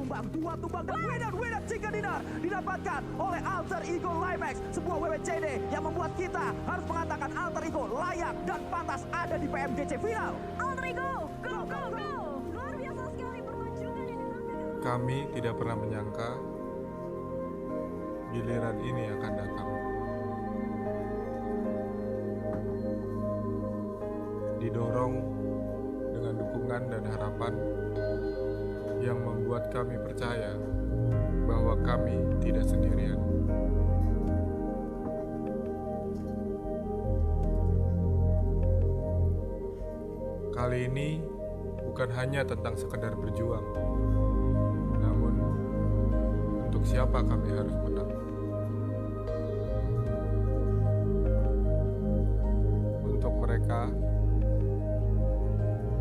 tumbang, 2 tumbang, dan winner chicken dinner didapatkan oleh Alter Ego Limax, sebuah WWCD yang membuat kita harus mengatakan Alter Ego layak dan pantas ada di PMGC final. Alter Ego, go! Luar biasa sekali pertunjukan yang ditampilkan. Kami tidak pernah menyangka giliran ini akan datang. Didorong dengan dukungan dan harapan yang membuat kami percaya bahwa kami tidak sendirian. Kali ini bukan hanya tentang sekedar berjuang, namun untuk siapa kami harus menang. Untuk mereka,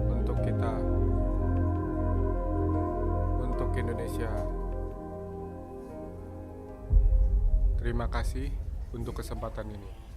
untuk kita, untuk Indonesia. Terima kasih untuk kesempatan ini.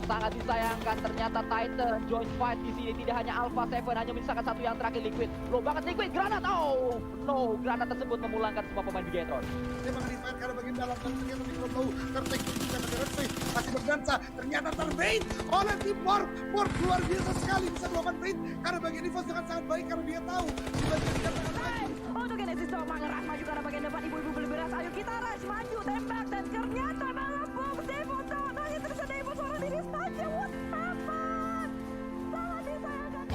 Sangat disayangkan ternyata Titan join fight di sini. Tidak hanya Alpha 7, hanya menyisakan satu yang terakhir Liquid. Low banget Liquid, granat. Oh no, granat tersebut memulangkan semua pemain Bigetron. Memang di fight karena bagian dalam dan ternyata di belum tahu tertek juga dari Redway masih berdansa. Ternyata terbait oleh tim Warp. Warp luar biasa sekali bisa melakukan bait karena bagian defense dengan sangat baik karena dia tahu di bagian depan. Untuk Genesis Doma ngeras maju karena bagian depan ibu-ibu beli beras. Ayo kita rush maju tembak dan ternyata malah box Devo down. Hanya terus ada Devo seorang diri saja. What happened? Sangat disayangkan.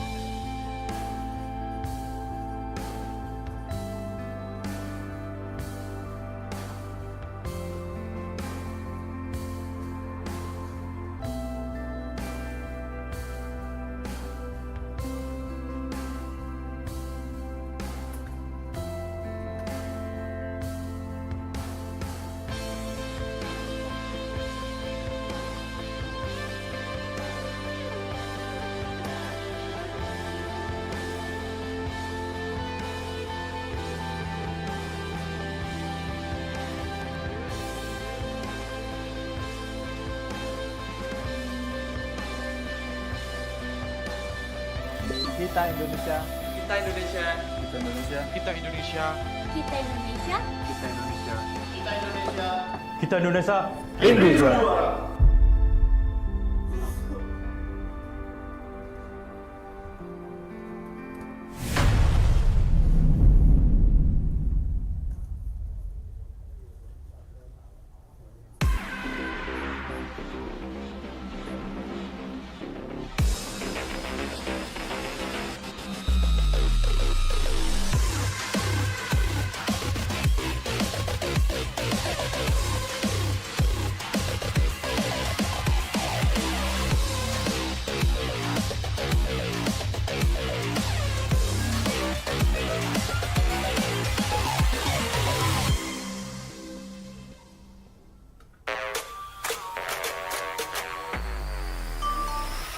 Kita Indonesia. Kita Indonesia. Kita Indonesia. Kita Indonesia. Kita Indonesia. Kita Indonesia. Kita Indonesia. Kita Indonesia. Indonesia.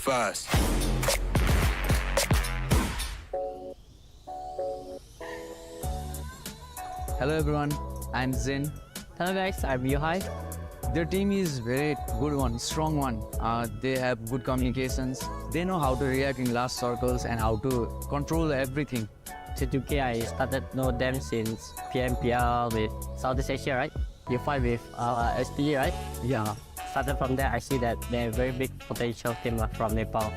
Fast. Hello everyone, I'm Zin. Hello guys, I'm Yohai. Their team is very good one, strong one. They have good communications. They know how to react in last circles and how to control everything. T2K, I started know them since PMPL with Southeast Asia, right? You fight with SPG, right? Yeah. Started from there, I see that they're very big potential team from Nepal.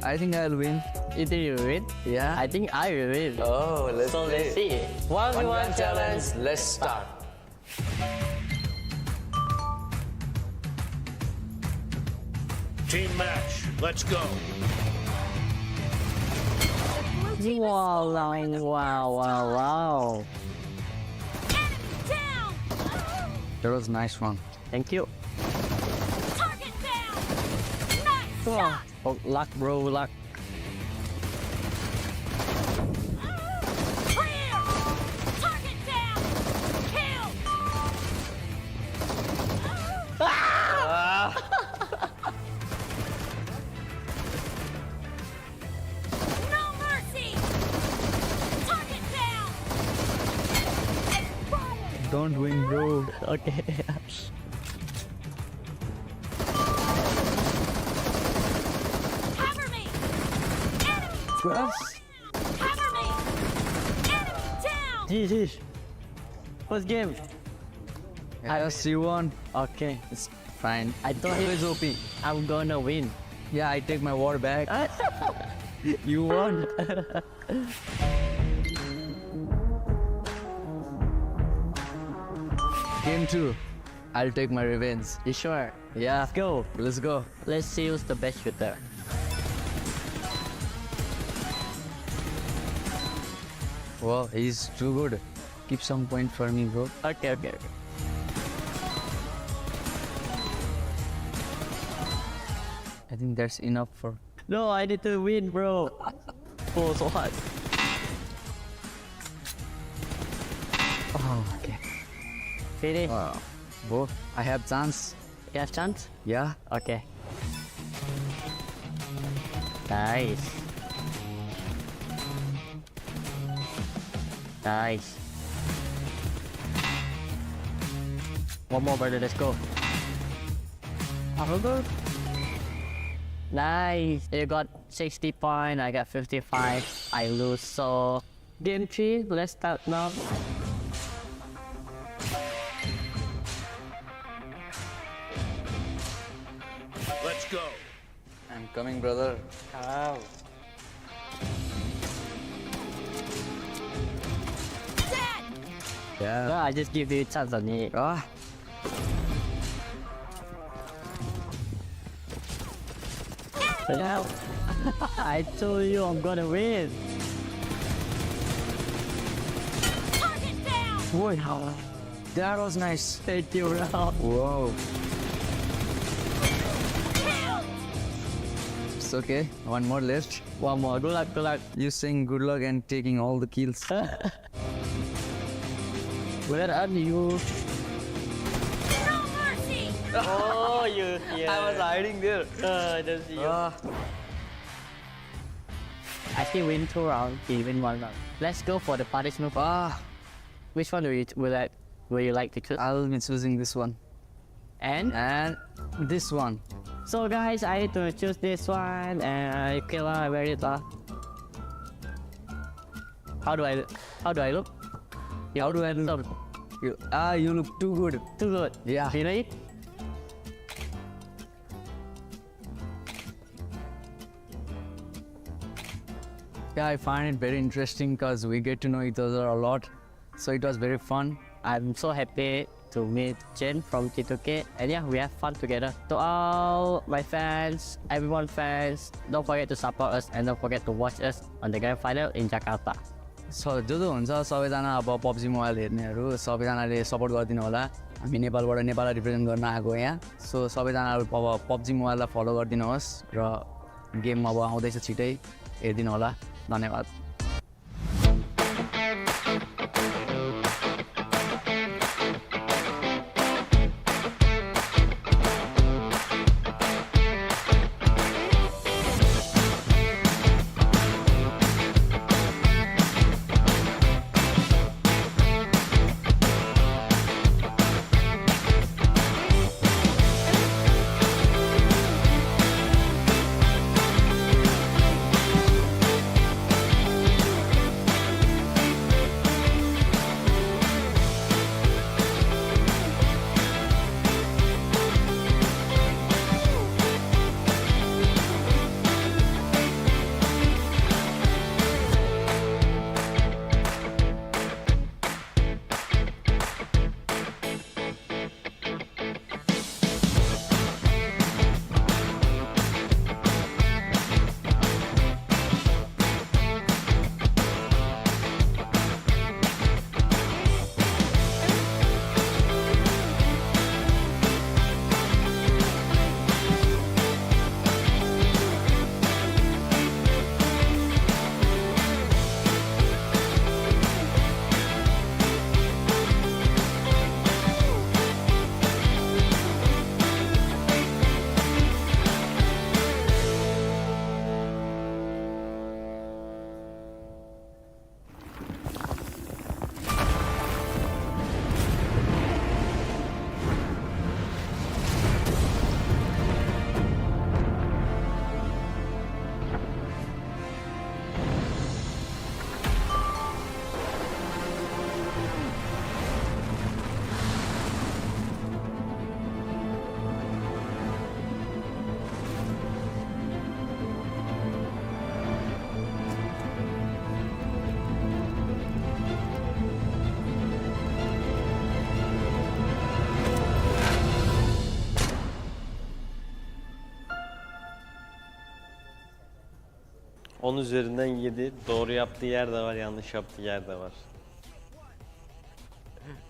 I think I'll win. You think you will win? Yeah. I think I will win. Oh, let's see. 1v1 challenge. Let's start. Team match, let's go. Wow. That was a nice one. Thank you. Oh, luck, bro, luck. Don't win, bro. Okay. Jeez. First game. Yes, you won. Okay. It's fine. I thought It was OP. I'm gonna win. Yeah, I take my war back. You won. Game 2. I'll take my revenge. You sure? Yeah. Let's go. Let's go. Let's see who's the best shooter. Wow, he's too good. Keep some point for me, bro. Okay. I think that's enough for... No, I need to win, bro. Oh, so hard. Oh, okay. Finish. Wow. Bro, I have chance. You have chance? Yeah. Okay. Nice. One more, brother. Let's go. Nice. You got 60 points. I got 55. I lose. So game 3. Let's start now. Let's go. I'm coming, brother. Oh. Yeah. No, I just give you a chance on it. Ah. Yeah. I told you I'm gonna win. Whoa. That was nice. Thank you, Ralph. Whoa. It's okay. One more left. One more. Good luck. You saying good luck and taking all the kills. Where are you? Oh, you here. I was hiding there. I don't see you. I still win 2 rounds. He win 1 round. Let's go for the punishment. Which one will you like to choose? I'll be choosing this one. And this one. so guys, I need to choose this one. And okay lah, I wear it lah. How do I look? How do I look? You look too good. Too good. Yeah. Really? Yeah, I find it very interesting because we get to know each other a lot. So it was very fun. I'm so happy to meet Jen from T2K, and yeah, we have fun together. To all my fans, everyone fans, don't forget to support us and don't forget to watch us on the grand final in Jakarta. जो हुन्छ सबैजना अब PUBG mobile हेर्नेहरू सबैजनाले support गरिदिनु होला हामी नेपालबाट नेपाललाई रिप्रेजेन्ट गर्न आएको यहाँ सो सबैजना अब पब्जी मोबाइललाई फलो गरिदिनुहोस् र गेम अब आउँदैछ छिटै हेरिदिनु होला धन्यवाद 10 üzerinden 7. Doğru yaptığı yer de var, yanlış yaptığı yer de var.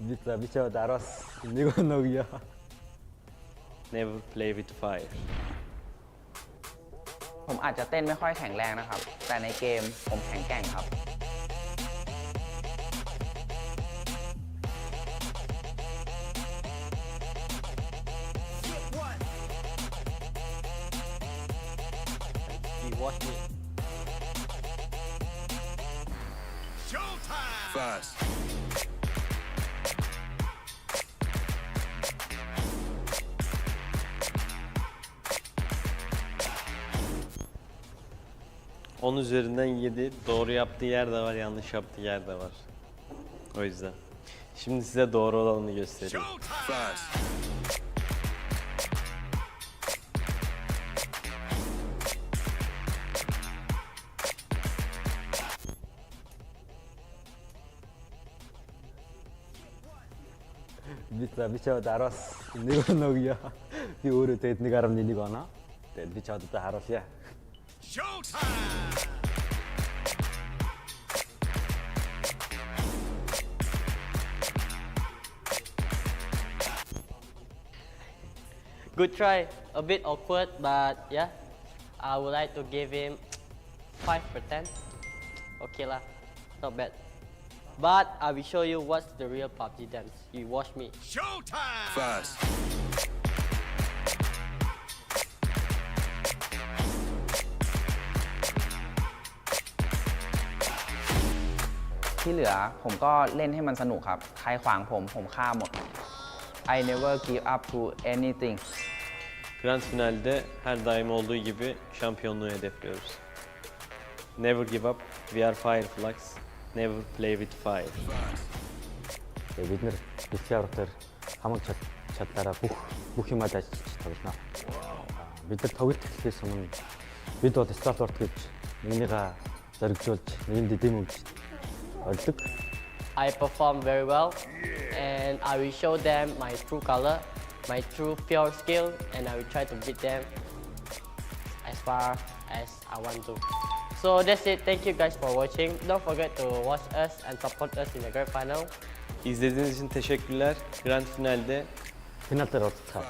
Bisa bisa terus. Ini kok no ya. Never play with fire. ผมอาจจะเต้นไม่ค่อยแข็งแรงนะครับ แต่ในเกมผมแข็งแกร่งครับ He watched me. Showtime! Fast. On üzerinden 7. Doğru yaptığı yer de var, yanlış yaptığı yer de var. O yüzden. Şimdi size doğru olanını göstereyim. Fast. Bisa bisa terus. Ini kok no ya. Di urut ini karam ini kono. Dan bisa terus ya. Showtime! Good try. A bit awkward, but yeah. I would like to give him 5%. Okay lah, not bad. But I will show you what's the real PUBG dance. You watch me. Showtime! Fast. ที่เหลือผมก็เล่นให้มันสนุกครับ ใครขวางผมฆ่าหมด I never give up to anything. Grand finalde her daim olduğu gibi şampiyonluğu hedefliyoruz. Never give up. We are Fireflies. Never play with fire. Бид нэр бисяартаар хамаг чадлаараа бүх юмаа дайж тоглоно. Бид нар тоглолт эхлэхээс өмнө бид бол стафорт гэж нэгнийгээ зоригжуулж нэгэнд дэмүүлж олдог. I perform very well, and I will show them my true color, my true pure skill, and I will try to beat them as far as I want to. So that's it. Thank you guys for watching. Don't forget to watch us and support us in the grand final. İzlediğiniz için teşekkürler. Grand finalde Final дээр уулзцаа.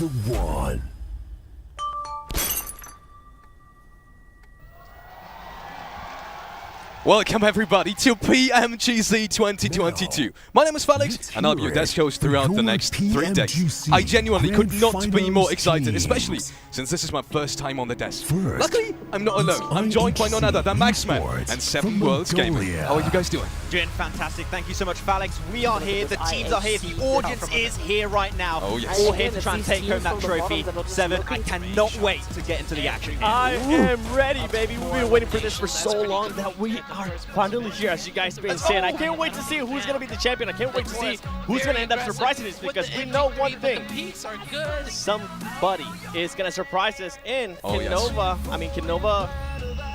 the one. Welcome everybody to PMGC 2022. My name is Felix and I'll be your desk host throughout the next 3 days. I genuinely could not be more excited, especially since this is my first time on the desk. Luckily, I'm not alone. I'm joined by none other than Maxman and 7 Worlds Gaming. How are you guys doing? Doing fantastic. Thank you so much, Felix. We are here, the teams are here, the audience is here right now. Oh yes. All here to try and take home that trophy. 7, I cannot wait to get into the action here. I am ready, baby. We've been waiting for this for so long that we are finally here, as you guys been saying. I can't wait to see who's going to be the champion. I can't wait to see who's going to end up surprising us, because we know one thing. Somebody is going to surprise us in Kinova. Yes. I mean, Kinova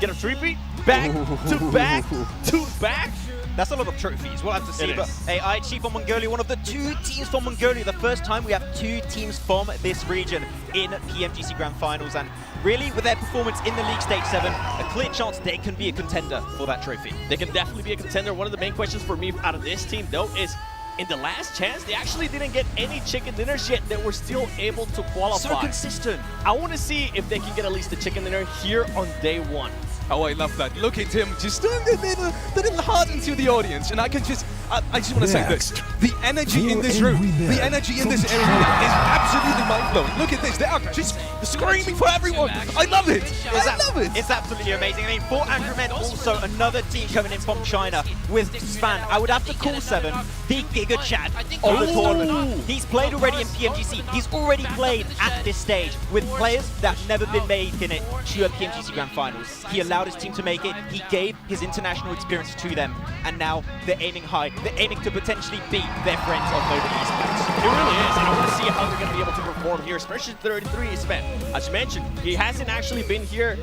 get a three-beat? Back to back to back? That's a lot of trophies, we'll have to see. But hey, IHG from Mongolia, one of the 2 teams from Mongolia. The first time we have 2 teams from this region in PMGC Grand Finals. And really, with their performance in the League Stage 7, a clear chance they can be a contender for that trophy. They can definitely be a contender. One of the main questions for me out of this team, though, is in the last chance, they actually didn't get any chicken dinners yet that were still able to qualify. So consistent. I want to see if they can get at least a chicken dinner here on day 1. Oh, I love that. Look at him just doing the little heart into the audience. And I just want to say this. The energy in this room, the energy in this area is absolutely mind-blowing. Look at this. They are just screaming for everyone. I love it. I love it. It's absolutely amazing. I mean, for Angry Men, also another team coming in from China with Span. I would have to call 7 the Giga Chad of the tournament. He's played already in PMGC. He's already played at this stage with players that have never been made in it to a PMGC Grand Finals. He allowed his team to make it. He gave his international experience to them, and now they're aiming high. They're aiming to potentially beat their friends of Nova Esports. It really is, and I want to see how they're going to be able to perform here, especially 33 Span. As you mentioned, he hasn't actually been here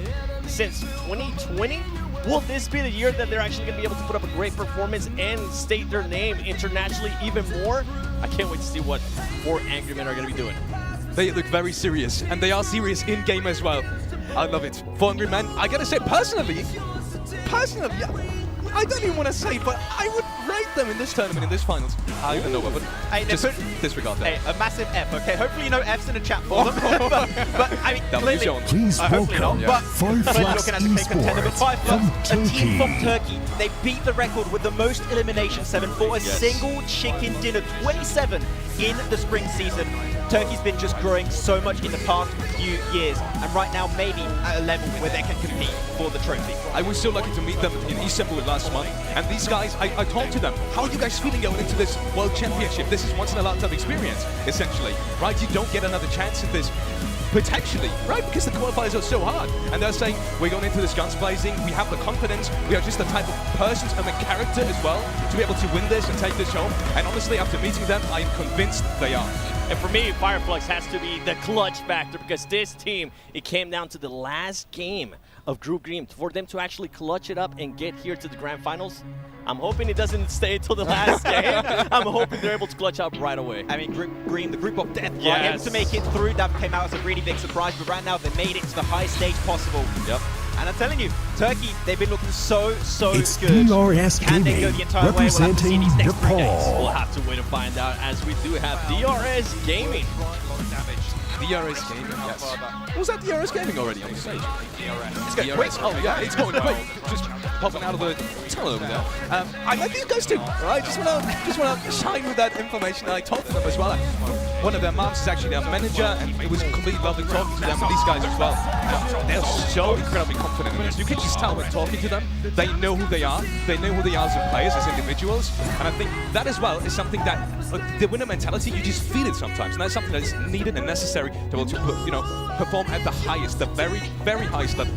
since 2020. Will this be the year that they're actually going to be able to put up a great performance and state their name internationally even more? I can't wait to see what 4 Angry Men are going to be doing. They look very serious, and they are serious in-game as well. I love it. For Angry Men, I gotta say, personally, I don't even want to say, but I would rate them in this tournament, in this finals. I don't know, but just disregard that. Hey, a massive F, okay? Hopefully you know F's in the chat for them. but I mean, clearly, hopefully not. But clearly looking at the contender with 5 Flux, a team from Turkey. They beat the record with the most elimination 7 for a single chicken dinner, 27 in the spring season. Turkey's been just growing so much in the past few years, and right now maybe at a level where they can compete for the trophy. I was so lucky to meet them in Istanbul last month, and these guys, I talked to them. How are you guys feeling going into this World Championship? This is once in a lifetime experience, essentially, right? You don't get another chance at this, potentially, right? Because the qualifiers are so hard, and they're saying, we're going into this guns blazing, we have the confidence, we are just the type of persons and the character as well to be able to win this and take this home. And honestly, after meeting them, I am convinced they are. And for me, Fireflux has to be the clutch factor, because this team, it came down to the last game of Group Green for them to actually clutch it up and get here to the Grand Finals. I'm hoping it doesn't stay until the last game. I'm hoping they're able to clutch up right away. I mean, Group Green, the group of death, right? Able to make it through, that came out as a really big surprise, but right now they made it to the highest stage possible. Yep. And I'm telling you, Turkey, they've been looking so It's good. DRS Can they go the entire way? We'll have to see these next 3 days. We'll have to wait and find out, as we do have DRS Gaming. DRS Gaming, yes. Was that DRS Gaming already on the stage? It's going quick. Oh yeah, it's going quick. Just popping out of the tunnel over there. I like these guys too. I just want to shine with that information. I talked to them as well. One of their moms is actually their manager, and it was completely lovely talking to them and these guys as well. They're so incredibly confident in this. You can just tell when talking to them, they know who they are. They know who they are as players, as individuals. And I think that as well is something that the winner mentality, you just feel it sometimes, and that's something that is needed and necessary to be able to perform at the highest, the very, very highest level.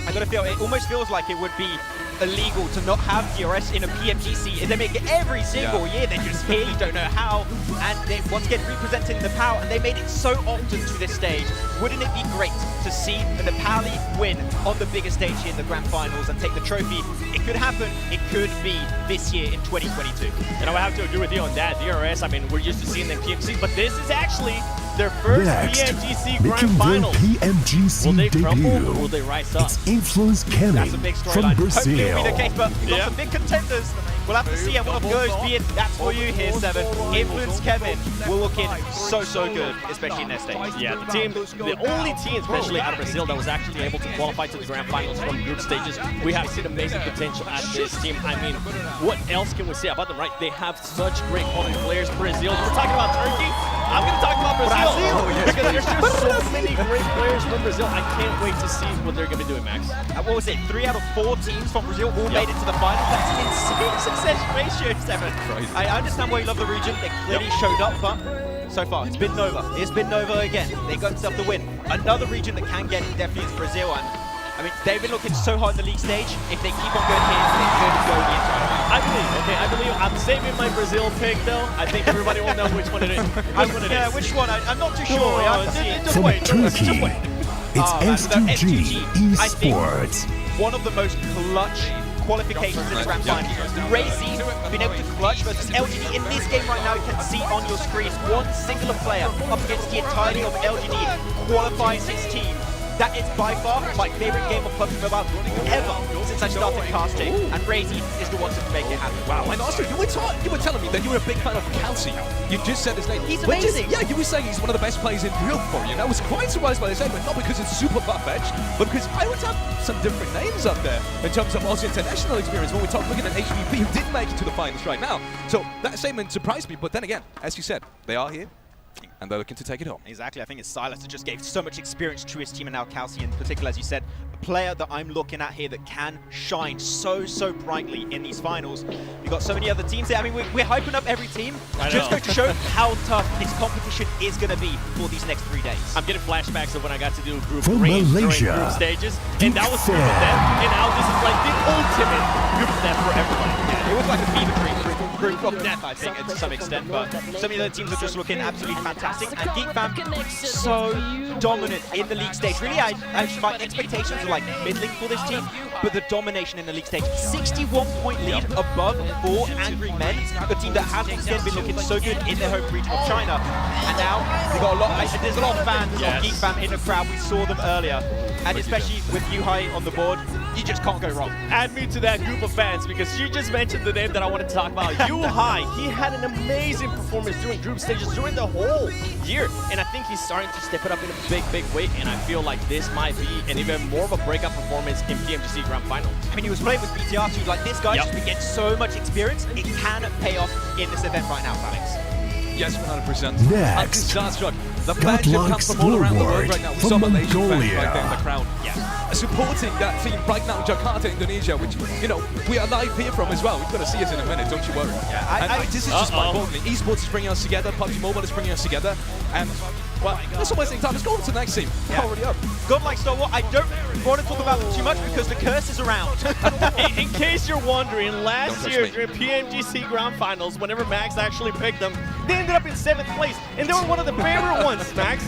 I gotta feel, it almost feels like it would be illegal to not have DRS in a PMGC. They make it every single year. They're just here, you don't know how, and they once again representing Nepal, and they made it so often to this stage. Wouldn't it be great to see the Nepali win on the biggest stage here in the Grand Finals and take the trophy? It could happen. It could be this year in 2022. And I would have to agree with you on that. DRS, I mean, we're used to seeing them PMC, but this is actually their first Next, PMGC making Grand their Finals. PMGC Will they crumble or debut. will they rise up? It's Influence coming That's a big from storyline. Hopefully it'll Brazil. be the case, but we've got some big contenders. We'll have to see how one of those, be it that's for you here, Seven. Influence Kevin will look in so good, especially in their stage. Yeah, the only team, especially out of Brazil, that was actually able to qualify to the Grand Finals from group stages. We have seen amazing potential at this team. I mean, what else can we say about them, right? They have such great quality players. Brazil, we're talking about Turkey. I'm going to talk about Brazil, because there's just so many great players from Brazil. I can't wait to see what they're going to be doing, Max. What was it? 3 out of 4 teams from Brazil all made it to the final. That's an insane success ratio, Seven. I understand why you love the region. They clearly showed up, but so far it's been Nova. It's been Nova again. They got themselves the win. Another region that can get it definitely is Brazil. And I mean, they've been looking so hard in the league stage. If they keep on going here, they could go the entire way. I believe. I'm saving my Brazil pick, though. I think everybody will know which one it is. Which one? I'm not too sure. Just From wait. Turkey, it's S2G Esports. One of the most clutch qualifications in the Grand Finals. Razy been able to clutch versus LGD. In this game right now, you can see on your screen one singular player up against the entirety of LGD qualifying his team. That is by far my favorite game of PUBG Mobile ever since I started casting, and Razy is the one to make it happen. Wow, and also you were telling me that you were a big fan of Kelsey. You just said his name. He's amazing. Yeah, you were saying he's one of the best players in real for you. And I was quite surprised by the statement, not because it's super far-fetched, but because I would have some different names up there in terms of Aussie international experience when we talk looking at HVP, who didn't make it to the finals right now. So that statement surprised me, but then again, as you said, they are here. And they're looking to take it home. Exactly. I think it's Silas that just gave so much experience to his team, and now Kelsey in particular, as you said, a player that I'm looking at here that can shine so brightly in these finals. We've got so many other teams here. I mean, we're hyping up every team. Just going to show how tough this competition is going to be for these next 3 days. I'm getting flashbacks of when I got to do group From range during Malaysia, group stages, and that was group of death, and now this is like the ultimate group of death for everybody. It was like a fever dream group of death, I think, to some extent, but so many other teams are just looking absolutely fantastic, and GeekFam so dominant in the league stage. Really, my expectations were like middling for this team, but the domination in the league stage, 61-point lead above 4 Angry Men, a team that has once again been looking so good in their home region of China, and now they got a lot. There's a lot of fans of GeekFam in the crowd. We saw them earlier, and especially with Yuhai on the board, you just can't go wrong. Add me to that group of fans, because you just mentioned the name that I wanted to talk about. Yuhai, he had an amazing performance during group stages during the whole year, and I think he's starting to step it up in a big way, and I feel like this might be an even more of a breakout performance in PMGC Grand Finals. I mean, he was playing with BTR too. Like, this guy just been getting so much experience, it can pay off in this event right now, Alex. Yes, 100%. Next, Starstruck. The fanship comes from all around the world right now. We saw Malaysian fans right there in the crowd. Supporting that team right now in Jakarta, Indonesia, which, you know, we are live here from as well. We're going to see us in a minute, don't you worry. This is just my point. Esports is bringing us together. PUBG Mobile is bringing us together. And, well, that's not wasting time. Let's go on to the next team. Already up. Godlike Star Wars, I don't want to talk about them too much because the curse is around. In case you're wondering, last year during PMGC Grand Finals, whenever Max actually picked them, they ended up in 7th place, and they were one of the favorite ones, Max.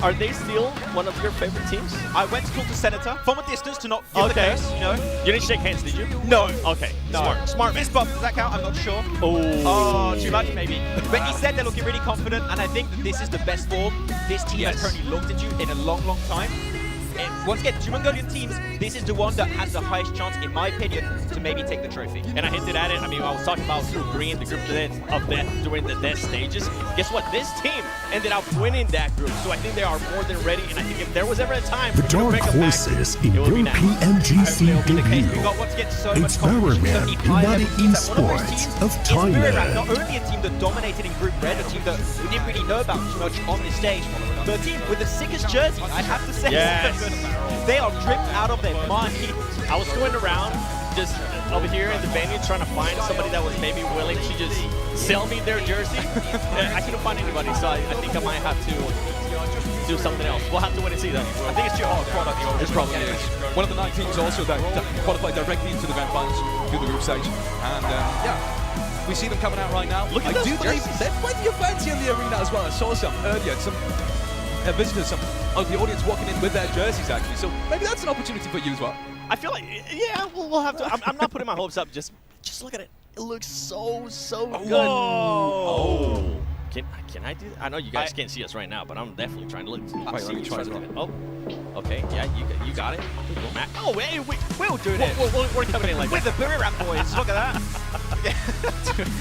Are they still one of your favorite teams? I went to talk to Senator from a distance to not give the curse, you know. You didn't shake hands, did you? No. Okay. No. Smart. Fist bump, does that count? I'm not sure. Oh, too much maybe. But he said they're looking really confident, and I think that this is the best form this team has currently looked into in a long time. And once again, 2 Mongolian teams, this is the one that has the highest chance, in my opinion, to maybe take the trophy. And I hinted at it. I mean, I was talking about Group Green, the group of death during the death stages. Guess what? This team ended up winning that group. So I think they are more than ready. And I think if there was ever a time the dark horses in your PMGC debut. It's Barraman United Esports of Thailand. Not only a team that dominated in Group Red, a team that we didn't really know about too much on this stage, but a team with the sickest jersey, I have to say. Yes. They are dripped out of their mind. I was going around just over here in the venue trying to find somebody that was maybe willing to just sell me their jersey. I couldn't find anybody, so I think I might have to do something else. We'll have to wait and see that. I think it's your product. It probably is. One of the 9 teams also that qualified directly into the Grand Finals through the group stage. And we see them coming out right now. Look at I do believe there's plenty of fans here in the arena as well. I saw some earlier, some visitors, some of the audience walking in with their jerseys actually. So maybe that's an opportunity for you as well. I feel like, yeah, we'll have to. I'm not putting my hopes up. Just look at it. It looks so good. Whoa. Oh. Can I do that? I know you guys can't see us right now, but I'm definitely trying to look. Wait, let me try as well. Oh, okay, yeah, you got it. Matt. Oh, hey, we're doing it. We're coming in like With the Boomerang boys, look at that.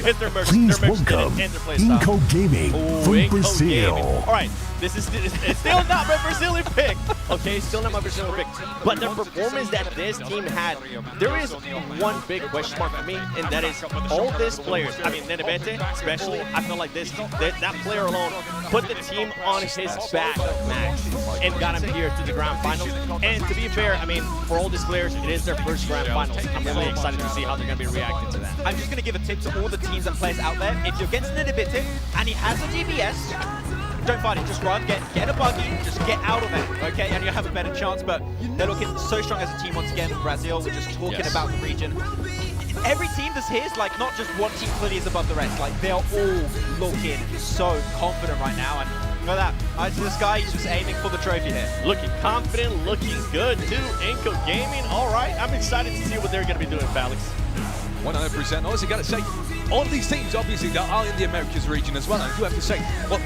It's their merch. Please their merch welcome and their play style. Inco Gaming from Inco Brazil. Gaming. All right, this is it's still not my Brazilian pick. Okay, still not my Brazilian pick. But the performance that this team had, there is one big question mark for me, and that is all these players. I mean, Nenebete especially. I feel like that player alone put the team on his back, Max, and got him here to the grand finals. And to be fair, I mean, for all these players, it is their first grand finals. I'm really excited to see how they're going to be reacting to that. I'm just going to give a tip to all the teams and players out there. If you're against Nenebete and he has a DBS, don't fight it, just run, get a buggy, just get out of it, okay? And you'll have a better chance, but they're looking so strong as a team once again. Brazil, we're just talking about the region. Every team that's here is like not just one team clearly is above the rest, like they're all looking so confident right now. And you know that, I see this guy, he's just aiming for the trophy here. Looking confident, looking good too. Inco Gaming, all right. I'm excited to see what they're going to be doing, Alex. 100%. Also, got to say, all of these teams, obviously, they are in the Americas region as well. And I do have to say, well,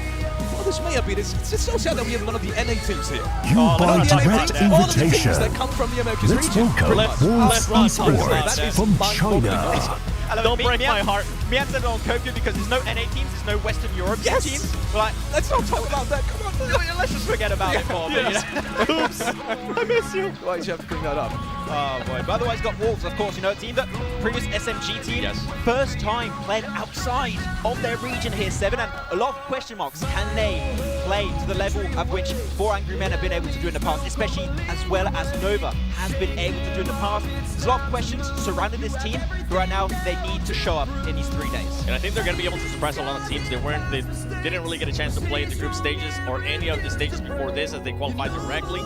this may have been, it's so sad that we have none of the NA teams here. You buy direct all of the teams invitation. that come from the Americas Let's region. welcome Wolves Esports from China. Don't break my heart. Me and don't cope you because there's no NA teams, there's no Western European teams. Like, let's not talk about that. Come on. Let's just forget about it for a minute. Oops. I miss you. Why did you have to bring that up? Oh boy, but otherwise got Wolves, of course, you know, a team that previous SMG team, first time playing outside of their region here, 7, and a lot of question marks. Can they play to the level of which 4 Angry Men have been able to do in the past, especially as well as Nova has been able to do in the past? There's a lot of questions surrounding this team, but right now they need to show up in these 3 days. And I think they're going to be able to suppress a lot of teams. They didn't really get a chance to play in the group stages or any of the stages before this as they qualified directly.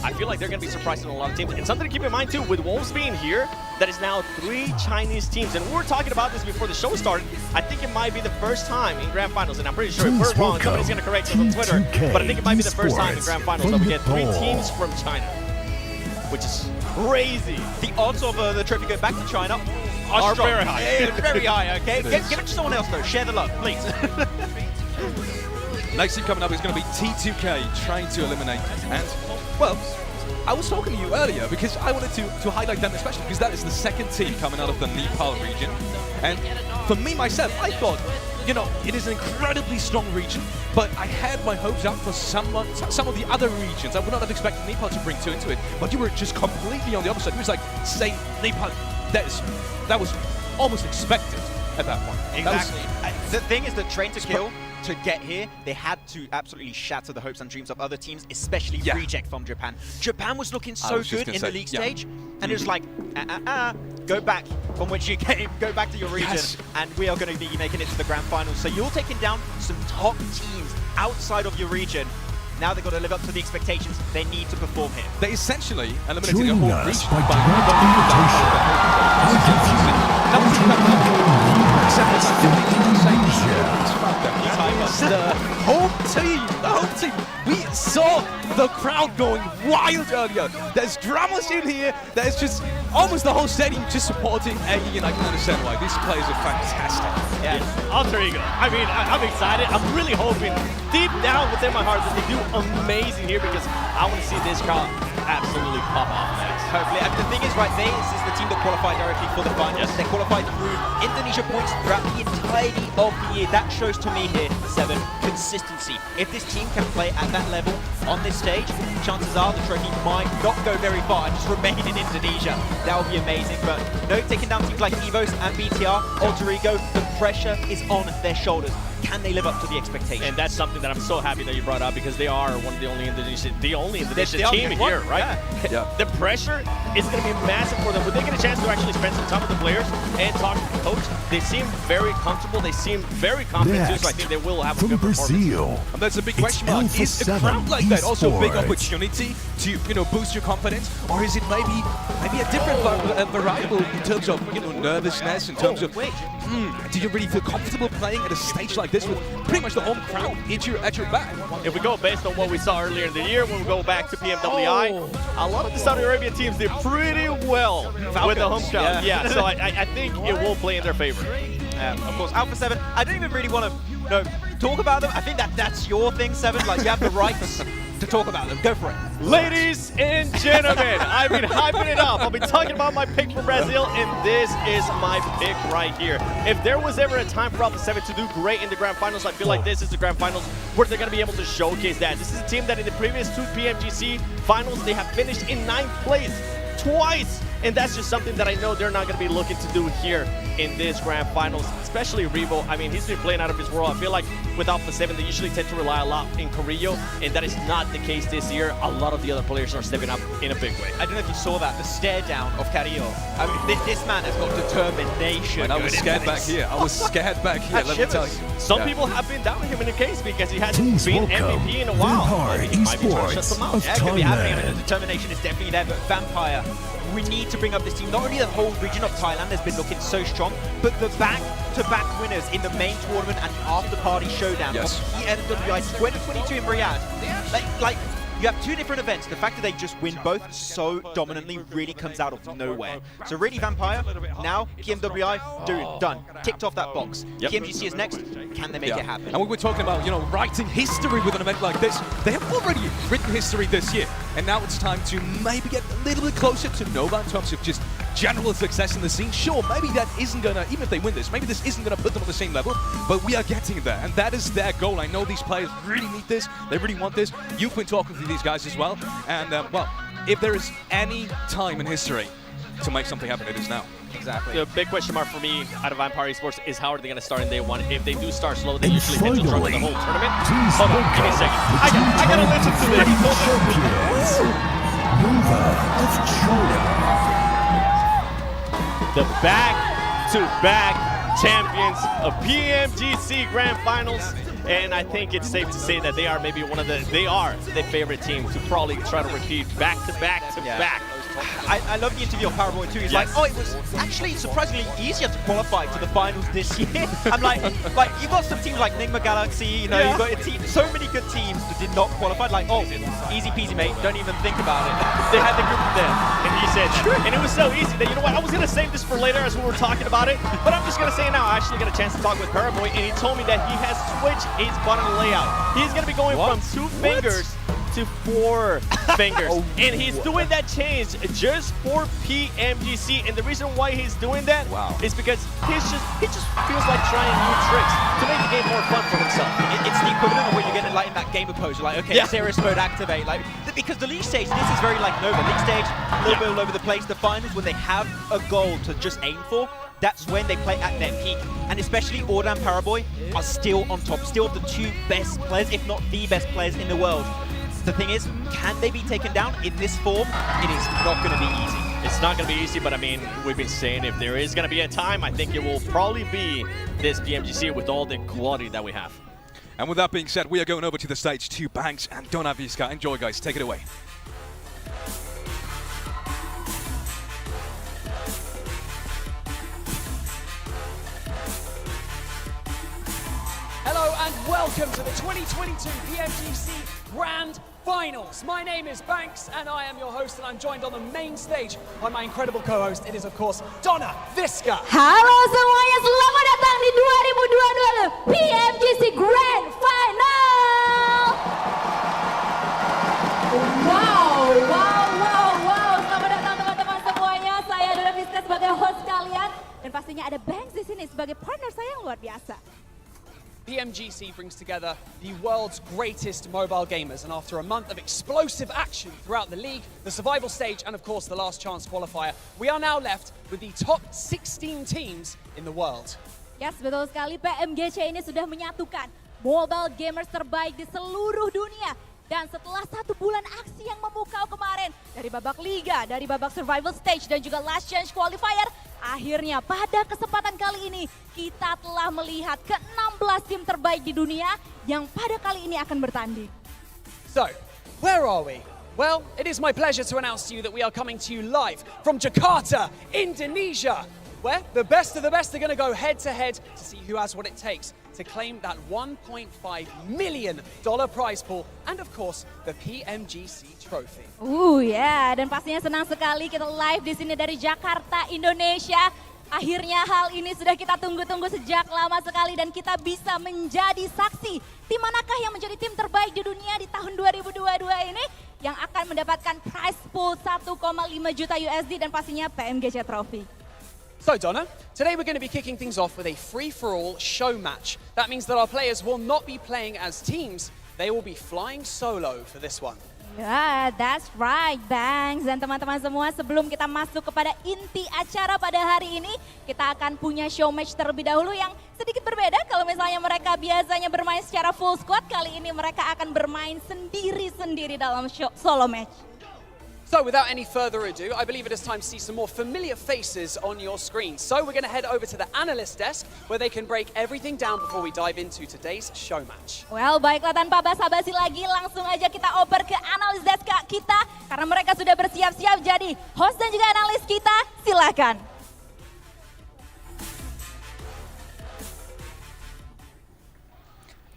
I feel like they're going to be surprising a lot of teams. And something to keep in mind, too, with Wolves being here, that is now 3 Chinese teams. And we were talking about this before the show started. I think it might be the first time in Grand Finals, and I'm pretty sure if we're wrong, somebody's going to correct us on Twitter, but I think it might be the first time in Grand Finals that we get 3 teams from China, which is crazy. The odds of the trophy going back to China are strong. very high. Yeah, very high, okay? Give it to someone else, though. Share the love, please. Next team coming up is going to be T2K trying to eliminate. And, well, I was talking to you earlier because I wanted to highlight them especially because that is the second team coming out of the Nepal region. And for me, myself, I thought, you know, it is an incredibly strong region, but I had my hopes up for some of the other regions. I would not have expected Nepal to bring 2 into it, but you were just completely on the opposite. It was like saying Nepal, that was almost expected at that point. Exactly. The thing is that Train to Kill, to get here, they had to absolutely shatter the hopes and dreams of other teams, especially Reject from Japan. Japan was looking so good in the league stage, and it was like, go back from which you came, go back to your region, and we are going to be making it to the grand finals. So you're taking down some top teams outside of your region. Now they've got to live up to the expectations. They need to perform here. They essentially eliminated a whole region by the home team. We saw the crowd going wild earlier. There's drama in here. There's just almost the whole stadium just supporting Eggy, and I can understand why. These players are fantastic. Yeah, alter ego. I mean, I'm excited. I'm really hoping deep down within my heart that they do amazing here because I want to see this crowd absolutely pop off next. Hopefully. And the thing is, right, this is the team that qualified directly for the finals. They qualified through Indonesia points throughout the entirety of the year. That shows to me here, 7, consistency. If this team can play at that level on this stage, chances are the trophy might not go very far and just remain in Indonesia. That would be amazing. But no, taking down teams like EVOS and BTR, Alter Ego, the pressure is on their shoulders. Can they live up to the expectations? And that's something that I'm so happy that you brought up because they are one of the only Indonesian team here, right? Yeah. The pressure is going to be massive for them. When they get a chance to actually spend some time with the players and talk to the coach, they seem very comfortable. They seem very confident too, so I think they will have a good performance. And that's a big question mark. Is a crowd like that also a big opportunity to, you know, boost your confidence, or is it maybe a different variable in terms of, you know, nervousness, in terms of, do you really feel comfortable playing at a stage like this with pretty much the home crowd at your back? If we go based on what we saw earlier in the year, when we go back to PMWI, a lot of the Saudi Arabian teams did pretty well with the home crowd. Yeah, so I think it will play in their favor. Of course, Alpha 7, I don't even really want to talk about them? I think that's your thing, Seven. Like, you have the rights to talk about them. Go for it. Ladies and gentlemen, I've been hyping it up. I'll be talking about my pick for Brazil, and this is my pick right here. If there was ever a time for Alpha 7 to do great in the Grand Finals, I feel like this is the Grand Finals where they're going to be able to showcase that. This is a team that in the previous 2 PMGC Finals, they have finished in 9th place twice. And that's just something that I know they're not going to be looking to do here in this Grand Finals, especially Revo. I mean, he's been playing out of his world. I feel like with Alpha 7, they usually tend to rely a lot in Carrillo, and that is not the case this year. A lot of the other players are stepping up in a big way. I don't know if you saw that, the stare down of Carrillo. I mean, this man has got determination. And I was scared back here. I was scared back here, let me tell you. Some people have been down him in the case because he hasn't Please been welcome MVP in a while. Vampire Esports of Yeah, it could be happening. I mean, the Thailand. determination is definitely there, but Vampire, we need to bring up this team. Not only the whole region of Thailand has been looking so strong, but the back-to-back winners in the main tournament and after-party showdown of ENWI 2022 in Riyadh. Like, you have 2 different events. The fact that they just win both so dominantly really comes out of nowhere. So really, Vampire, now PMWI, done. Ticked off that box. PMGC is next. Can they make it happen? And we were talking about, you know, writing history with an event like this. They have already written history this year. And now it's time to maybe get a little bit closer to Nova in terms of just general success in the scene. Sure, maybe that isn't gonna, even if they win this, maybe this isn't gonna put them on the same level, but we are getting there, and that is their goal. I know these players really need this, they really want this. You've been talking to these guys as well, and well, if there is any time in history to make something happen, it is now. Exactly. The big question mark for me out of Vampire Esports is how are they going to start in day 1? If they do start slow, they usually tend to struggle the whole tournament. Hold on, give me a second. I gotta listen to this. Nova of China. The back-to-back champions of PMGC Grand Finals, and I think it's safe to say that they are maybe the favorite team to probably try to repeat back-to-back. I love the interview of Paraboy too. He's like, oh, it was actually surprisingly easier to qualify to the finals this year. I'm like you've got some teams like Nigma Galaxy, you know, you've got a team, so many good teams that did not qualify. Like, oh, easy peasy, mate. Don't even think about it. They had the group there, And he said, and it was so easy that, you know what, I was going to save this for later as we were talking about it, but I'm just going to say it now. I actually got a chance to talk with Paraboy, and he told me that he has switched his button layout. He's going to be going from 2 fingers to 4 fingers, and he's doing that change just for PMGC. And the reason why he's doing that is because he just feels like trying new tricks to make the game more fun for himself. It's the equivalent of when you get it like in that gamer pose. You're like, okay, serious mode activate. Like, because the league stage, this is very like Nova. League stage, a little bit all over the place. The finals, when they have a goal to just aim for, that's when they play at their peak. And especially Orda and Paraboy are still on top, still the 2 best players, if not the best players in the world. The thing is, can they be taken down in this form? It is not going to be easy. It's not going to be easy, but I mean, we've been saying if there is going to be a time, I think it will probably be this PMGC with all the quality that we have. And with that being said, we are going over to the stage to Banks and Donna Vizca. Enjoy, guys. Take it away. Hello and welcome to the 2022 PMGC Grand Finals. My name is Banks and I am your host, and I'm joined on the main stage by my incredible co-host. It is of course Donna Vizca. Halo semuanya, selamat datang di 2022 PMGC Grand Final. Wow. Selamat datang teman-teman semuanya. Saya Donna Vizca sebagai host kalian, dan pastinya ada Banks di sini sebagai partner saya yang luar biasa. PMGC brings together the world's greatest mobile gamers, and after a month of explosive action throughout the league, the survival stage, and of course the last chance qualifier, we are now left with the top 16 teams in the world. Yes, betul sekali. PMGC ini sudah menyatukan mobile gamers terbaik di seluruh dunia. Dan setelah 1 bulan aksi yang memukau kemarin, dari babak liga, dari babak survival stage, dan juga last chance qualifier, akhirnya pada kesempatan kali ini kita telah melihat ke-16 tim terbaik di dunia yang pada kali ini akan bertanding. So, where are we? Well, it is my pleasure to announce to you that we are coming to you live from Jakarta, Indonesia, where the best of the best are going to go head-to-head to see who has what it takes to claim that $1.5 million prize pool and of course the PMGC trophy. Dan pastinya senang sekali kita live di sini dari Jakarta, Indonesia. Akhirnya hal ini sudah kita tunggu-tunggu sejak lama sekali dan kita bisa menjadi saksi tim manakah yang menjadi tim terbaik di dunia di tahun 2022 ini yang akan mendapatkan prize pool 1,5 juta USD dan pastinya PMGC Trophy. So Donna, today we're going to be kicking things off with a free-for-all show match. That means that our players will not be playing as teams, they will be flying solo for this one. Yeah, that's right, Bangs. Dan teman-teman semua, sebelum kita masuk kepada inti acara pada hari ini, kita akan punya show match terlebih dahulu yang sedikit berbeda. Kalau misalnya mereka biasanya bermain secara full squad, kali ini mereka akan bermain sendiri-sendiri dalam solo match. So without any further ado, I believe it is time to see some more familiar faces on your screen. So we're going to head over to the analyst desk where they can break everything down before we dive into today's show match. Well, baiklah tanpa basa-basi lagi, langsung aja kita oper ke analis desk kita karena mereka sudah bersiap-siap jadi host dan juga analis kita. Silakan.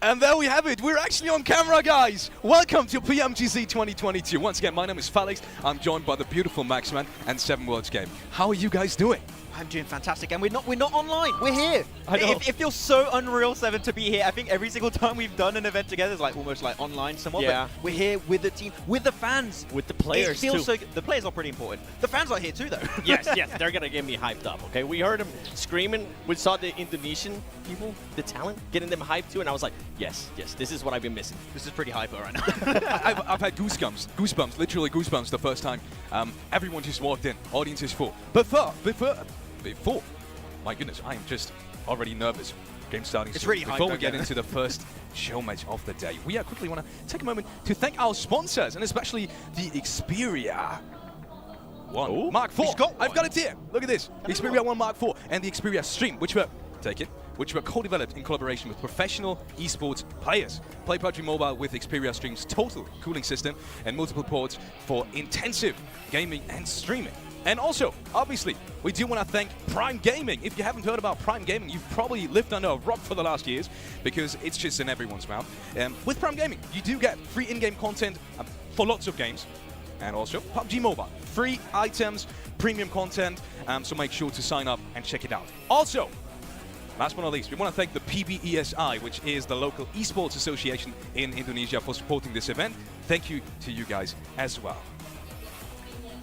And there we have it. We're actually on camera, guys. Welcome to PMGC 2022. Once again, my name is Felix. I'm joined by the beautiful Maxman and 7 Worlds Game. How are you guys doing? I'm doing fantastic, and we're not online. We're here. I know. It feels so unreal, Seven, to be here. I think every single time we've done an event together is like almost like online somewhat. Yeah. But we're here with the team, with the fans, with the players it feels too. so good. The players are pretty important. The fans are here too, though. Yes, they're gonna get me hyped up. Okay, we heard them screaming. We saw the Indonesian people, the talent, getting them hyped too, and I was like, yes, this is what I've been missing. This is pretty hyper right now. I've had goosebumps, literally goosebumps the first time. Everyone just walked in, audience is full. Before, my goodness, I am just already nervous. Game starting It's soon. really Before hype, we get okay? into the first show match of the day, we quickly want to take a moment to thank our sponsors, and especially the Xperia One Mark IV. I've got it here. Look at this. The Xperia One Mark IV and the Xperia Stream, which were co-developed in collaboration with professional esports players. Play PUBG Mobile with Xperia Stream's total cooling system and multiple ports for intensive gaming and streaming. And also, obviously, we do want to thank Prime Gaming. If you haven't heard about Prime Gaming, you've probably lived under a rock for the last years because it's just in everyone's mouth. With Prime Gaming, you do get free in-game content for lots of games. And also, PUBG Mobile, free items, premium content, so make sure to sign up and check it out. Also, last but not least, we want to thank the PBESI, which is the local esports association in Indonesia, for supporting this event. Thank you to you guys as well.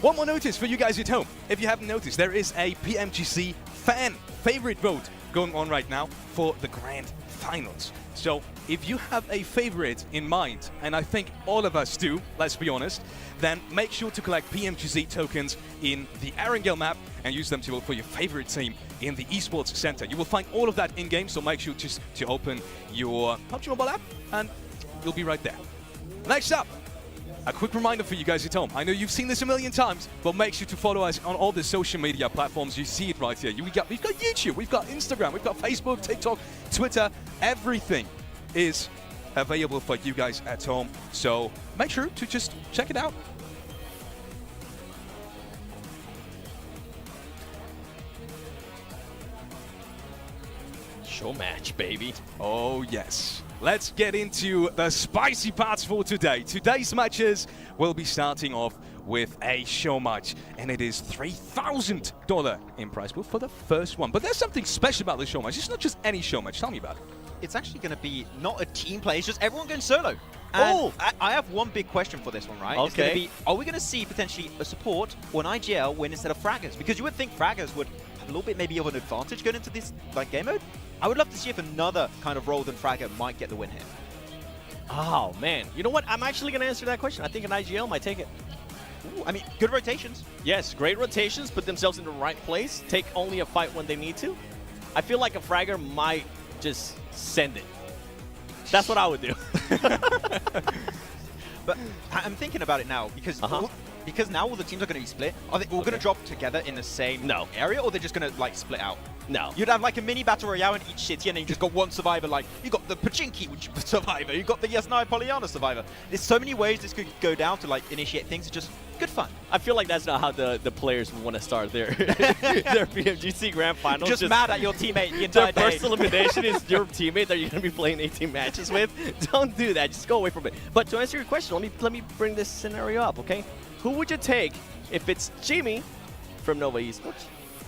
One more notice for you guys at home. If you haven't noticed, there is a PMGC fan favorite vote going on right now for the grand finals. So if you have a favorite in mind, and I think all of us do, let's be honest, then make sure to collect PMGC tokens in the Erangel map and use them to vote for your favorite team in the esports center. You will find all of that in-game, so make sure just to open your PUBG Mobile app and you'll be right there. Next up, a quick reminder for you guys at home. I know you've seen this a million times, but make sure to follow us on all the social media platforms. You see it right here. We've got YouTube, we've got Instagram, we've got Facebook, TikTok, Twitter. Everything is available for you guys at home. So make sure to just check it out. Show match, baby. Oh, yes. Let's get into the spicy parts for today. Today's matches will be starting off with a show match, and it is $3,000 in prize pool for the first one. But there's something special about this show match. It's not just any show match. Tell me about it. It's actually going to be not a team play, it's just everyone going solo. And I have one big question for this one, right? Okay. It's going to be, are we going to see potentially a support or an IGL win instead of fraggers? Because you would think fraggers would have a little bit maybe of an advantage going into this game mode. I would love to see if another kind of role than fragger might get the win here. Oh, man. You know what? I'm actually going to answer that question. I think an IGL might take it. Ooh, I mean, good rotations. Yes, great rotations. Put themselves in the right place. Take only a fight when they need to. I feel like a fragger might just send it. That's what I would do. But I'm thinking about it now because because now all the teams are going to be split. Are they all going to drop together in the same area, or they're just going to like split out? No. You'd have like a mini battle royale in each city, and then you just got one survivor. Like you got the Pachinki survivor, you got the Yasnaya Polyana survivor. There's so many ways this could go down to like initiate things. It's just good fun. I feel like that's not how the players want to start their their PMGC Grand Finals. Just mad at your teammate the entire Their day. first elimination is your teammate that you're going to be playing 18 matches with. Don't do that. Just go away from it. But to answer your question, let me bring this scenario up, okay? Who would you take if it's Jimmy from Nova Esports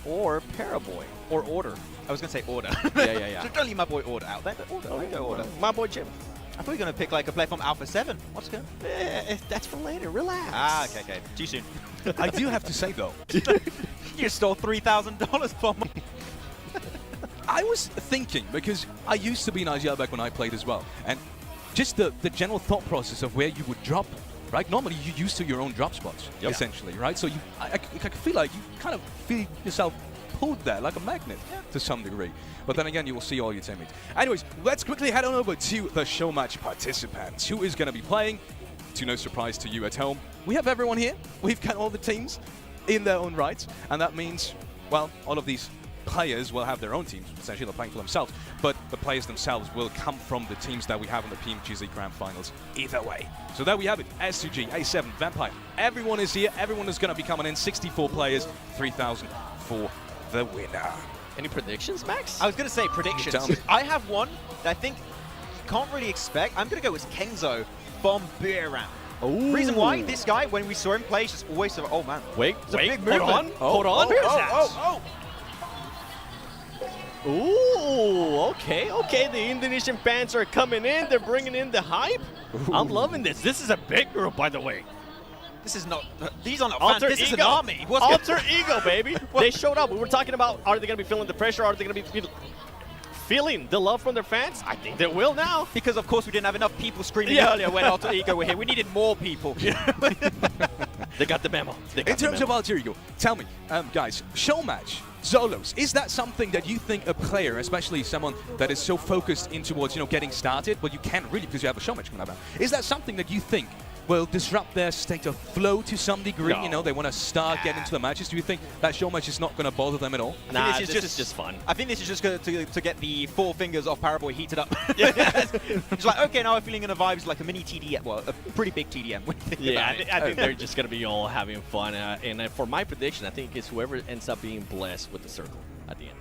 or Paraboy, or Order. I was going to say Order. Yeah. Don't leave my boy Order out there. Order, Order. My boy Jim. I thought you were going to pick like a player from Alpha 7. What's good? That's for later. Relax. Ah, okay. Too soon. I do have to say though, You stole $3,000 from me. I was thinking, because I used to be in IGL back when I played as well, and just the general thought process of where you would drop, right? Normally you're used to your own drop spots, essentially, right? So I feel like you kind of feel yourself pulled there like a magnet to some degree. But then again, you will see all your teammates. Anyways, let's quickly head on over to the show match participants. Who is going to be playing? To no surprise to you at home, we have everyone here. We've got all the teams in their own right, and that means, well, all of these players will have their own teams. Essentially, they're playing for themselves, but the players themselves will come from the teams that we have in the PMGZ Grand Finals either way. So there we have it. S2G, A7, Vampire. Everyone is here. Everyone is going to be coming in. 64 players, 3,000 for the winner. Any predictions, Max? I was going to say predictions. Tell me. I have one that I think you can't really expect. I'm going to go with Kengzo from Beer Round. Ooh. Reason why, this guy, when we saw him play, just always said, oh man. Wait, it's a big movement. Hold on. Oh. Ooh, okay. The Indonesian fans are coming in. They're bringing in the hype. Ooh. I'm loving this. This is a big group, by the way. This is not, these are not Alter fans, this is an ego. army. Alter ego, baby. They showed up. We were talking about, are they going to be feeling the pressure? Are they going to be feeling the love from their fans? I think they will now. Because of course we didn't have enough people screaming earlier when Alter Ego were here. We needed more people. They got the memo. In terms of Alter Ego, tell me, guys, show match, Zolos, is that something that you think a player, especially someone that is so focused in towards, getting started, but you can't really because you have a show match coming up, is that something that you think will disrupt their state of flow to some degree? No. They want to start getting into the matches. Do you think that show match is not going to bother them at all? Nah, this is just fun. I think this is just to get the 4 fingers off Paraboy heated up. It's like, okay, now I'm feeling in a vibe. It's like a mini TDM, well, a pretty big TDM. Yeah, I think they're just going to be all having fun. And for my prediction, I think it's whoever ends up being blessed with the circle at the end.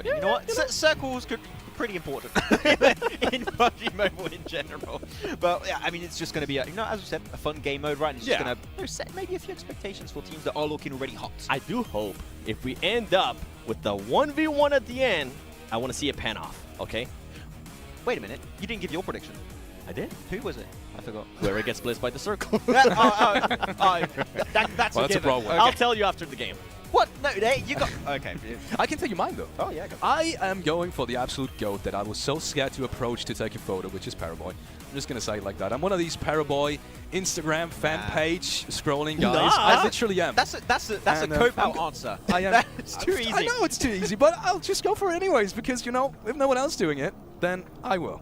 You know what? Circles could be pretty important in PUBG Mobile in general. But yeah, I mean, it's just going to be, as we said, a fun game mode, right? And it's just going to set maybe a few expectations for teams that are looking already hot. I do hope if we end up with the 1v1 at the end, I want to see a pan off, okay? Wait a minute, you didn't give your prediction. I did. Who was it? I forgot. Whoever gets blitzed by the circle. That's Well, that's a problem. Okay. I'll tell you after the game. What? No, you got... Okay. I can tell you mine, though. Oh, yeah, go. I am going for the absolute GOAT that I was so scared to approach to take a photo, which is Paraboy. I'm just going to say it like that. I'm one of these Paraboy Instagram fan page scrolling guys. I literally am. That's a cop-out answer. I am. It's too easy. I know it's too easy, but I'll just go for it anyways because, if no one else doing it, then I will.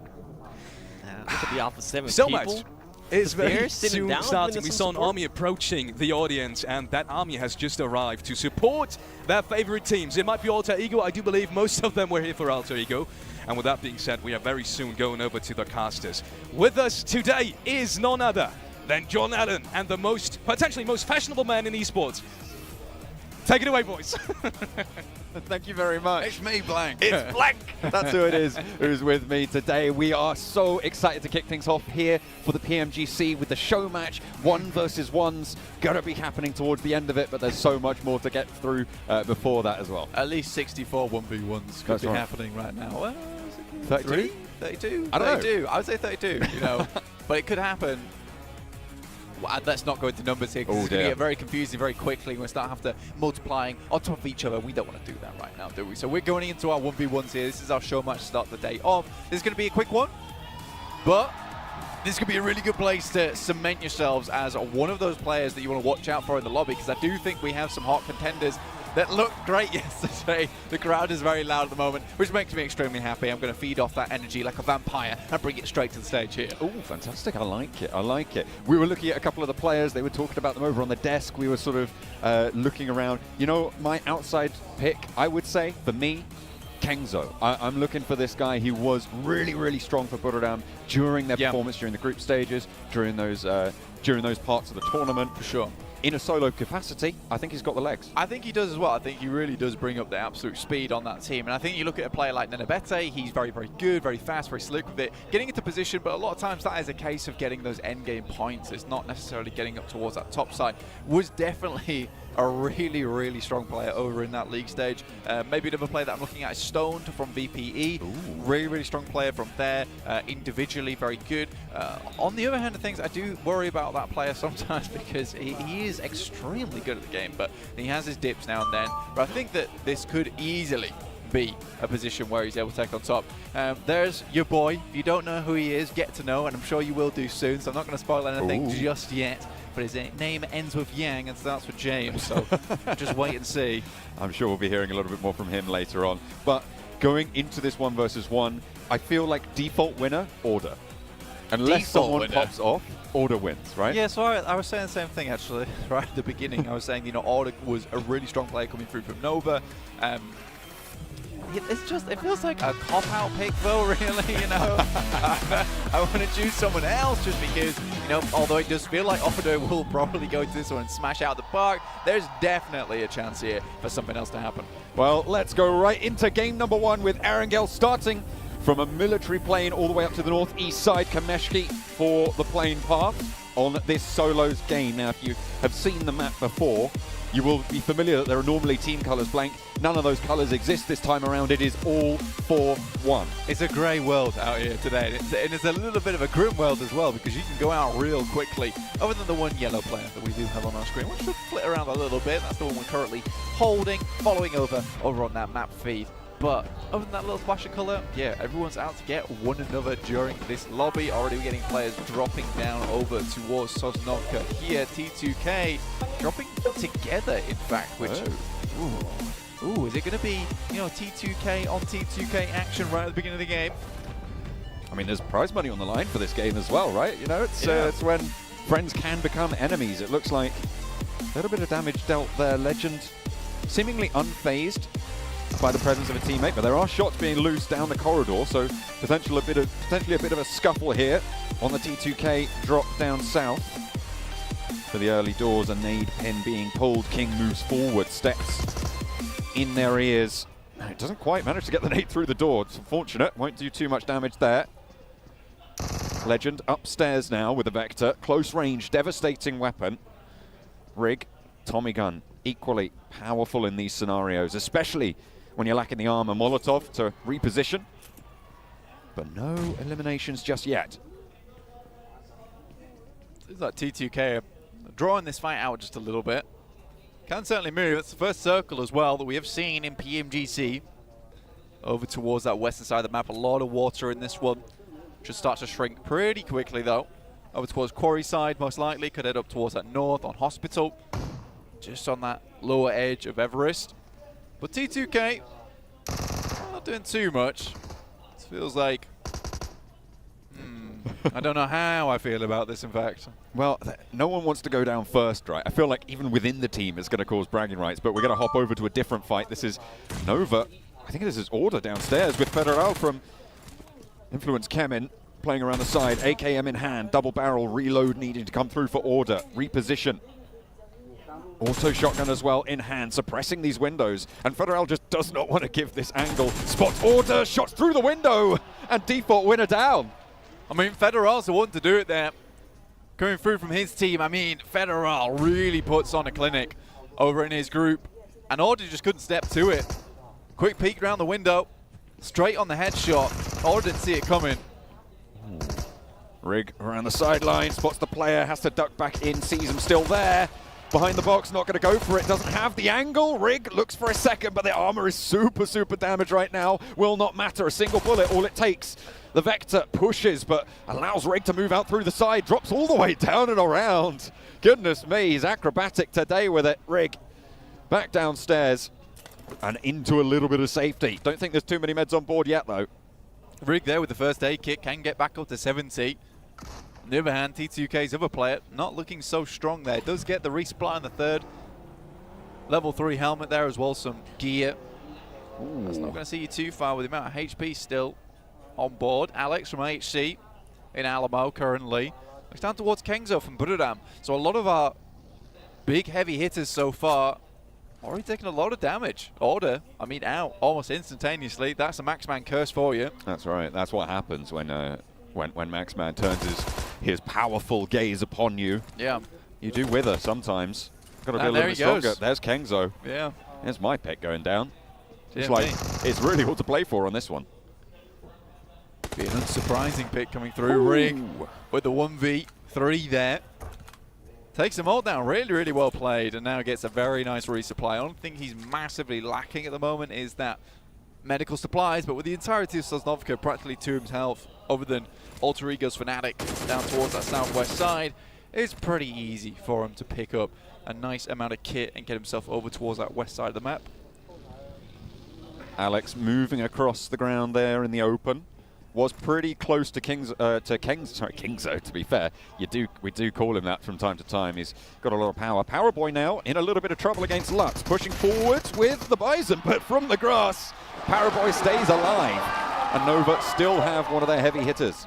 Look at the Alpha 7 So people. much. It's very sitting soon down, starting. We some saw an support. army approaching the audience, and that army has just arrived to support their favorite teams. It might be Alter Ego. I do believe most of them were here for Alter Ego. And with that being said, we are very soon going over to the casters. With us today is none other than John Allen and the potentially most fashionable man in esports. Take it away, boys. Thank you very much. It's me, Blank. It's Blank. That's who it is who's with me today. We are so excited to kick things off here for the PMGC with the show match. 1 versus 1's gonna be happening towards the end of it, but there's so much more to get through before that as well. At least 64 1v1s could be happening right now. Well, 32? 32? I don't know. 32. I would say 32, but it could happen. Well, let's not go into numbers here because it's going to get very confusing very quickly. We'll start having to multiplying on top of each other. We don't want to do that right now, do we? So we're going into our 1v1s here. This is our show match to start the day off. This is going to be a quick one, but this could be a really good place to cement yourselves as one of those players that you want to watch out for in the lobby, because I do think we have some hot contenders that looked great yesterday. The crowd is very loud at the moment, which makes me extremely happy. I'm going to feed off that energy like a vampire and bring it straight to the stage here. Oh, fantastic. I like it. I like it. We were looking at a couple of the players. They were talking about them over on the desk. We were sort of looking around. My outside pick, I would say, for me, Kengzo. I'm looking for this guy. He was really, really strong for Budoram during their performance, during the group stages, during those parts of the tournament. For sure. In a solo capacity, I think he's got the legs. I think he does as well. I think he really does bring up the absolute speed on that team. And I think you look at a player like Nenebete, he's very, very good, very fast, very slick with it, getting into position, but a lot of times that is a case of getting those end game points. It's not necessarily getting up towards that top side. Was definitely a really, really strong player over in that league stage. Maybe another player that I'm looking at is Stoned from VPE. Really, really strong player from there. Individually, very good. On the other hand of things, I do worry about that player sometimes because he is extremely good at the game, but he has his dips now and then. But I think that this could easily be a position where he's able to take on top. There's your boy. If you don't know who he is, get to know, and I'm sure you will do soon, so I'm not going to spoil anything just yet. But his name ends with Yang and starts with James, so just wait and see. I'm sure we'll be hearing a little bit more from him later on. But going into this 1 versus 1, I feel like default winner, Order. Unless someone pops off, Order wins, right? Yeah, so I was saying the same thing actually right at the beginning. I was saying, you know, Order was a really strong player coming through from Nova. It feels like a cop-out pick though, really, you know. I want to choose someone else just because, you know, although it does feel like Order will probably go to this one and smash out the park, there's definitely a chance here for something else to happen. Well, let's go right into game number 1 with Erangel starting from a military plane all the way up to the northeast side, Kameshki for the plane path on this solos game. Now, if you have seen the map before, you will be familiar that there are normally team colors blank. None of those colors exist this time around. It is all 4-1. It's a grey world out here today, and it's a little bit of a grim world as well because you can go out real quickly. Other than the one yellow player that we do have on our screen, which should flit around a little bit. That's the one we're currently holding, following over on that map feed. But other than that little flash of colour, yeah, everyone's out to get one another during this lobby. Already we're getting players dropping down over towards Sosnovka here. T2K dropping together, in fact, which... Ooh, is it going to be, you know, T2K on T2K action right at the beginning of the game? I mean, there's prize money on the line for this game as well, right? You know, it's when friends can become enemies. It looks like a little bit of damage dealt there. Legend seemingly unfazed by the presence of a teammate, but there are shots being loose down the corridor, so potentially a bit of a scuffle here on the T2K drop down south. For the early doors, a nade pin being pulled. King moves forward, steps in their ears. It doesn't quite manage to get the nade through the door. It's unfortunate, won't do too much damage there. Legend upstairs now with the Vector. Close range, devastating weapon. Rig, Tommy gun, equally powerful in these scenarios, especially when you're lacking the armor. Molotov to reposition, but no eliminations just yet. Seems like T2K are drawing this fight out just a little bit. Can certainly move. It's the first circle as well that we have seen in PMGC. Over towards that western side of the map. A lot of water in this one. Should start to shrink pretty quickly though. Over towards Quarry side most likely. Could head up towards that north on Hospital. Just on that lower edge of Everest. But T2K not doing too much. It feels like... I don't know how I feel about this, in fact. Well, no one wants to go down first, right? I feel like even within the team it's going to cause bragging rights, but we're going to hop over to a different fight. This is Nova. I think this is Order downstairs with Federal from Influence Kemin playing around the side. AKM in hand, double barrel, reload needing to come through for Order. Reposition. Auto shotgun as well in hand, suppressing these windows. And Federal just does not want to give this angle. Spots Order, shots through the window, and default winner down. I mean, Federal's the one to do it there. Coming through from his team, I mean, Federal really puts on a clinic over in his group. And Order just couldn't step to it. Quick peek around the window, straight on the headshot. Order didn't see it coming. Rig around the sideline, spots the player, has to duck back in, sees him still there. Behind the box, not going to go for it, doesn't have the angle. Rig looks for a second, but the armor is super damaged right now. Will not matter, a single bullet, all it takes. The Vector pushes, but allows Rig to move out through the side, drops all the way down and around. Goodness me, he's acrobatic today with it. Rig back downstairs and into a little bit of safety. Don't think there's too many meds on board yet, though. Rig there with the first aid kit, can get back up to 70. On the other hand, T2K's other player not looking so strong there. Does get the resupply on the third. Level 3 helmet there as well, some gear. That's not going to see you too far with the amount of HP still on board. Alex from HC in Alamo currently. Looks down towards Kengzo from Buradam. So a lot of our big heavy hitters so far already taking a lot of damage. Order, I mean, out almost instantaneously. That's a Maxman curse for you. That's right. That's what happens when Maxman turns his powerful gaze upon you. Yeah. You do wither sometimes. Got to be a little bit stronger. There's Kengzo. Yeah. There's my pick going down. It's Yeah, like, me. it's really all to play for on this one. Be an unsurprising pick coming through. Ring with the 1v3 there. Takes them all down. Really, really well played. And now gets a very nice resupply. Only thing he's massively lacking at the moment is that medical supplies. But with the entirety of Sosnovka practically to his health, other than Alter Ego's Fnatic down towards that southwest side, it's pretty easy for him to pick up a nice amount of kit and get himself over towards that west side of the map. Alex moving across the ground there in the open. Was pretty close to Kingzo, to be fair. We do call him that from time to time. He's got a lot of power. Power Boy now in a little bit of trouble against Lutz. Pushing forwards with the Bison, but from the grass, Power Boy stays alive. And Nova still have one of their heavy hitters.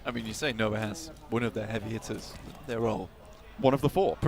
I mean, you say Nova has one of their heavy hitters. They're all one of the four.